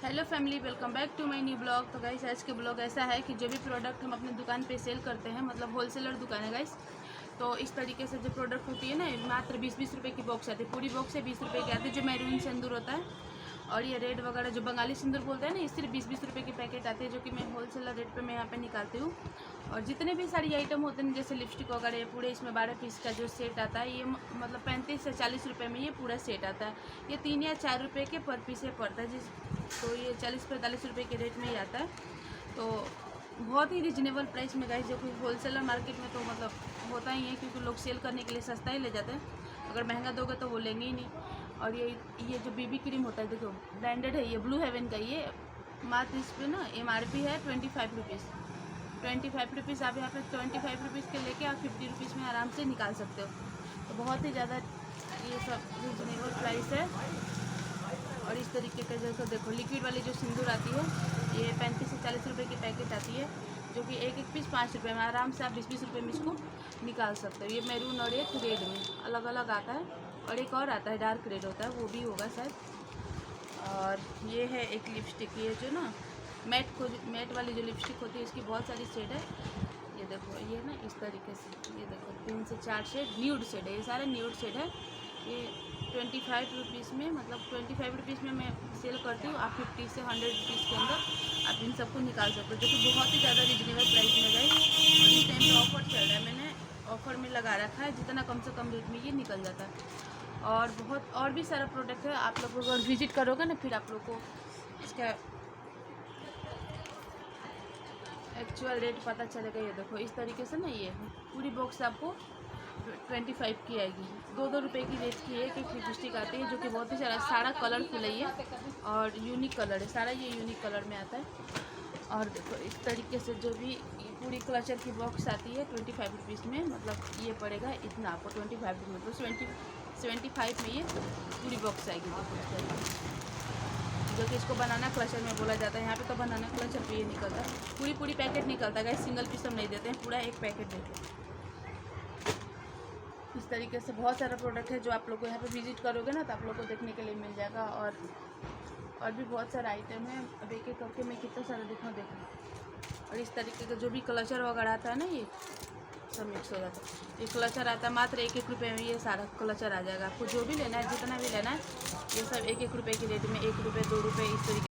Hello family, welcome back to my new blog. तो guys, आज के ब्लॉग ऐसा है कि जो भी प्रोडक्ट हम अपनी दुकान पे सेल करते हैं, मतलब होलसेलर दुकान है गाइस। तो इस तरीके से जो प्रोडक्ट होती है ना, मात्र 20-20 रुपये की बॉक्स आती है। पूरी बॉक्स से 20 रुपये की आती है। जो मैरून सिंदूर होता है और ये रेड वगैरह जो बंगाली सिंदूर बोलते हैं ना, इस सिर्फ 20-20 रुपये की पैकेट आती है, जो कि मैं होलसेलर रेट पे मैं यहाँ पे निकालती हूँ। और जितने भी सारी आइटम होते हैं, जैसे लिपस्टिक वगैरह, पूरे इसमें 12 पीस का जो सेट आता है, ये मतलब 35 से 40 रुपये में ये पूरा सेट आता है। ये 3 या 4 रुपये के पर पीस से पड़ता है, तो ये 40-45 रुपये के रेट में ही आता है। तो बहुत ही रिजनेबल प्राइस में गाइस, जो कि होलसेलर मार्केट में तो मतलब होता ही है, क्योंकि लोग सेल करने के लिए सस्ता ही ले जाते हैं। अगर महंगा दोगे तो वो लेंगे ही नहीं। और ये जो बीबी क्रीम होता है, देखो ब्रांडेड है, ये ब्लू हेवन का। ये मात्र इस पर ना MRP है 25 रुपीज़। 25 रुपीज़ आप यहाँ पे 25 रुपीज़ के लेके आप 50 रुपीज़ में आराम से निकाल सकते हो। तो बहुत ही ज़्यादा ये सब रिजनेबल प्राइस है। और इस तरीके का जैसे देखो, लिक्विड वाली जो सिंदूर आती है, ये 35 से 40 रुपये की पैकेट आती है, जो कि एक पीस 5 रुपये में आराम से आप 20-20 रुपये में इसको निकाल सकते हो। ये मैरून और एक रेड में अलग अलग आता है, और एक और आता है डार्क रेड होता है, वो भी होगा शायद। और ये है एक लिपस्टिक, ये जो ना मैट वाली जो लिपस्टिक होती है, इसकी बहुत सारी शेड है। ये देखो, ये ना इस तरीके से, ये देखो 3 से 4 शेड न्यूड शेड है, ये सारे न्यूड शेड है। ये 25 रुपीज़ में, मतलब 25 रुपीज़ में मैं सेल करती हूँ। आप 50 से 100 रुपीज़ के अंदर आप इन सबको निकाल सकते हो, जो कि बहुत ही ज़्यादा रिजनेबल प्राइस में गई। और इस टाइम पे ऑफर चल रहा है, मैंने ऑफर में लगा रखा है, जितना कम से कम रेट में ये निकल जाता है। और बहुत और भी सारा प्रोडक्ट है, आप लोग अगर विजिट करोगे ना, फिर आप लोग को इसका एक्चुअल रेट पता चलेगा। ये देखो इस तरीके से ना, ये पूरी बॉक्स आपको 25 की आएगी। 2-2 रुपये की रेट की एक लिपस्टिक आती है, जो कि बहुत ही सारा कलरफुल है ये, और यूनिक कलर है सारा, ये यूनिक कलर में आता है। और देखो इस तरीके से जो भी पूरी क्लचर की बॉक्स आती है 25 रुपीज़ में, मतलब ये पड़ेगा इतना आपको 25 रुपये, मतलब 75 में ये पूरी बॉक्स आएगी। देखो जो कि इसको बनाना क्लचर में बोला जाता है। यहाँ पे तो बनाना क्लचर पे ये निकलता है, पूरी पैकेट निकलता है। सिंगल पीस हम नहीं देते हैं, पूरा एक पैकेट देते हैं। इस तरीके से बहुत सारा प्रोडक्ट है, जो आप लोग को यहाँ पे विजिट करोगे ना, तो आप लोग को देखने के लिए मिल जाएगा। और भी बहुत सारा आइटम है, अब एक एक करके मैं कितना सारा देखो। और इस तरीके का जो भी क्लचर वगैरह आता है ना, ये सब मिक्स हो जाता है। ये क्लचर आता है मात्र 1-1 रुपये में, ये सारा क्लचर आ जाएगा। आपको जो भी लेना है, जितना भी लेना है, ये सब 1-1 रुपये के रेट में, 1 रुपये 2 रुपये इस तरीके